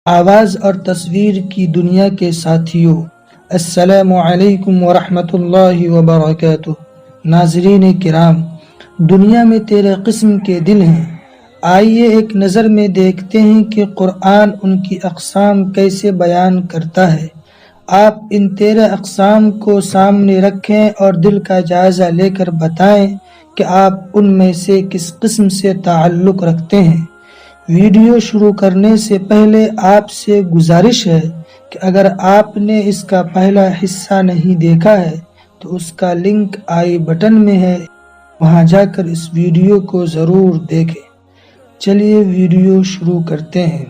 آواز اور تصویر کی دنیا کے ساتھیوں، السلام علیکم ورحمۃ اللہ وبرکاتہ۔ ناظرین کرام، دنیا میں 13 قسم کے دل ہیں۔ آئیے ایک نظر میں دیکھتے ہیں کہ قرآن ان کی اقسام کیسے بیان کرتا ہے۔ آپ ان 13 اقسام کو سامنے رکھیں اور دل کا جائزہ لے کر بتائیں کہ آپ ان میں سے کس قسم سے تعلق رکھتے ہیں۔ ویڈیو شروع کرنے سے پہلے آپ سے گزارش ہے کہ اگر آپ نے اس کا پہلا حصہ نہیں دیکھا ہے تو اس کا لنک آئی بٹن میں ہے، وہاں جا کر اس ویڈیو کو ضرور دیکھیں۔ چلیے ویڈیو شروع کرتے ہیں۔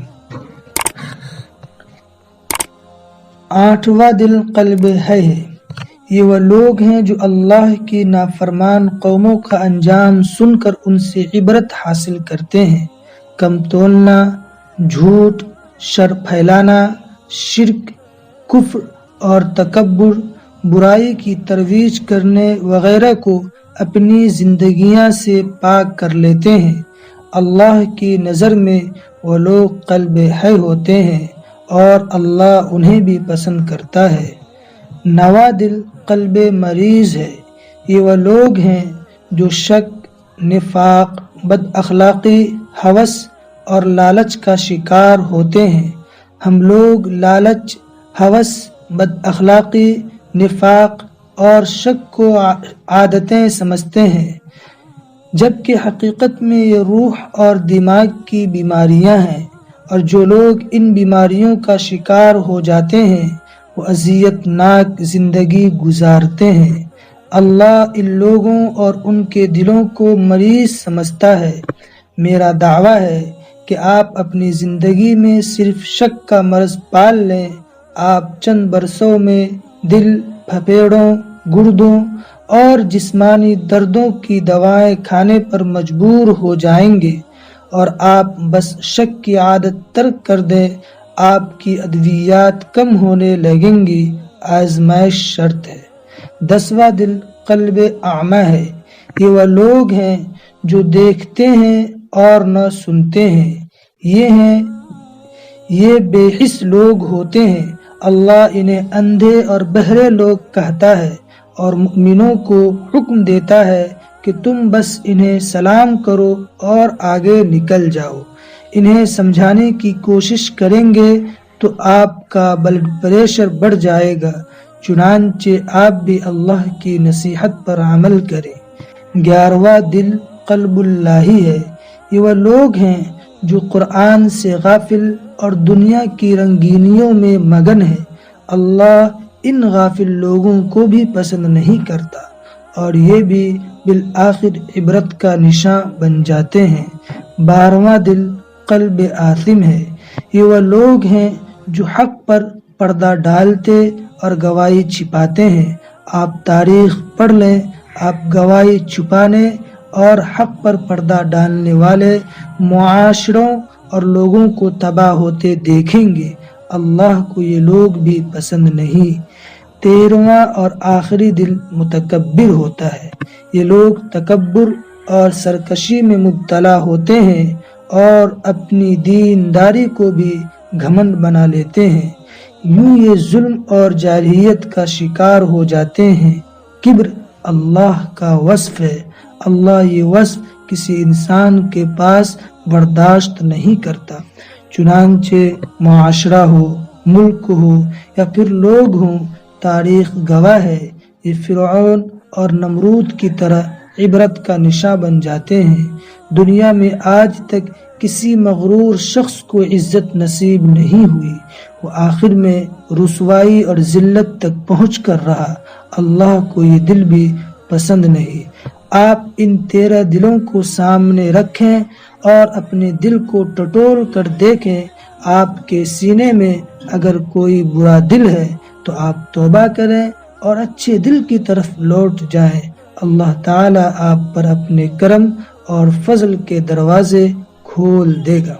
8واں دل قلب ہے۔ یہ وہ لوگ ہیں جو اللہ کی نافرمان قوموں کا انجام سن کر ان سے عبرت حاصل کرتے ہیں۔ کم تولنا، جھوٹ، شر پھیلانا، شرک، کفر اور تکبر، برائی کی ترویج کرنے وغیرہ کو اپنی زندگیاں سے پاک کر لیتے ہیں۔ اللہ کی نظر میں وہ لوگ قلب ہے ہوتے ہیں اور اللہ انہیں بھی پسند کرتا ہے۔ 9واں دل قلب مریض ہے۔ یہ وہ لوگ ہیں جو شک، نفاق، بد اخلاقی، ہوس اور لالچ کا شکار ہوتے ہیں۔ ہم لوگ لالچ، ہوس، بد اخلاقی، نفاق اور شک کو عادتیں سمجھتے ہیں، جبکہ حقیقت میں یہ روح اور دماغ کی بیماریاں ہیں، اور جو لوگ ان بیماریوں کا شکار ہو جاتے ہیں وہ اذیت ناک زندگی گزارتے ہیں۔ اللہ ان لوگوں اور ان کے دلوں کو مریض سمجھتا ہے۔ میرا دعویٰ ہے کہ آپ اپنی زندگی میں صرف شک کا مرض پال لیں، آپ چند برسوں میں دل، پھپھیڑوں، گردوں اور جسمانی دردوں کی دوائیں کھانے پر مجبور ہو جائیں گے، اور آپ بس شک کی عادت ترک کر دیں، آپ کی ادویات کم ہونے لگیں گی۔ آزمائش شرط ہے۔ 10واں دل قلب اعمی ہے۔ یہ وہ لوگ ہیں جو دیکھتے ہیں اور نہ سنتے ہیں۔ یہ بے حس لوگ ہوتے ہیں۔ اللہ انہیں اندھے اور بہرے لوگ کہتا ہے اور مؤمنوں کو حکم دیتا ہے کہ تم بس انہیں سلام کرو اور آگے نکل جاؤ۔ انہیں سمجھانے کی کوشش کریں گے تو آپ کا بلڈ پریشر بڑھ جائے گا، چنانچہ آپ بھی اللہ کی نصیحت پر عمل کریں۔ 11واں دل قلب الہی ہے۔ یہ وہ لوگ ہیں جو قرآن سے غافل اور دنیا کی رنگینیوں میں مگن ہیں۔ اللہ ان غافل لوگوں کو بھی پسند نہیں کرتا، اور یہ بھی بالآخر عبرت کا نشاں بن جاتے ہیں۔ 12واں دل قلب آثم ہے۔ یہ وہ لوگ ہیں جو حق پر پردہ ڈالتے اور گواہی چھپاتے ہیں۔ آپ تاریخ پڑھ لیں، آپ گواہی چھپانے اور حق پر پردہ ڈالنے والے معاشروں اور لوگوں کو تباہ ہوتے دیکھیں گے۔ اللہ کو یہ لوگ بھی پسند نہیں۔ 13واں اور آخری دل متکبر ہوتا ہے۔ یہ لوگ تکبر اور سرکشی میں مبتلا ہوتے ہیں اور اپنی دینداری کو بھی گھمنڈ بنا لیتے ہیں۔ یوں یہ ظلم اور جاہلیت کا شکار ہو جاتے ہیں۔ کبر اللہ کا وصف ہے۔ اللہ یہ وصف کسی انسان کے پاس برداشت نہیں کرتا، چنانچہ معاشرہ ہو، ملک ہو یا پھر لوگ ہوں، تاریخ گواہ ہے، یہ فرعون اور نمرود کی طرح عبرت کا نشاں بن جاتے ہیں۔ دنیا میں آج تک کسی مغرور شخص کو عزت نصیب نہیں ہوئی، وہ آخر میں رسوائی اور ذلت تک پہنچ کر رہا۔ اللہ کو یہ دل بھی پسند نہیں۔ آپ ان 13 دلوں کو سامنے رکھیں اور اپنے دل کو ٹٹول کر دیکھیں۔ آپ کے سینے میں اگر کوئی برا دل ہے تو آپ توبہ کریں اور اچھے دل کی طرف لوٹ جائیں۔ اللہ تعالیٰ آپ پر اپنے کرم اور فضل کے دروازے کھول دے گا۔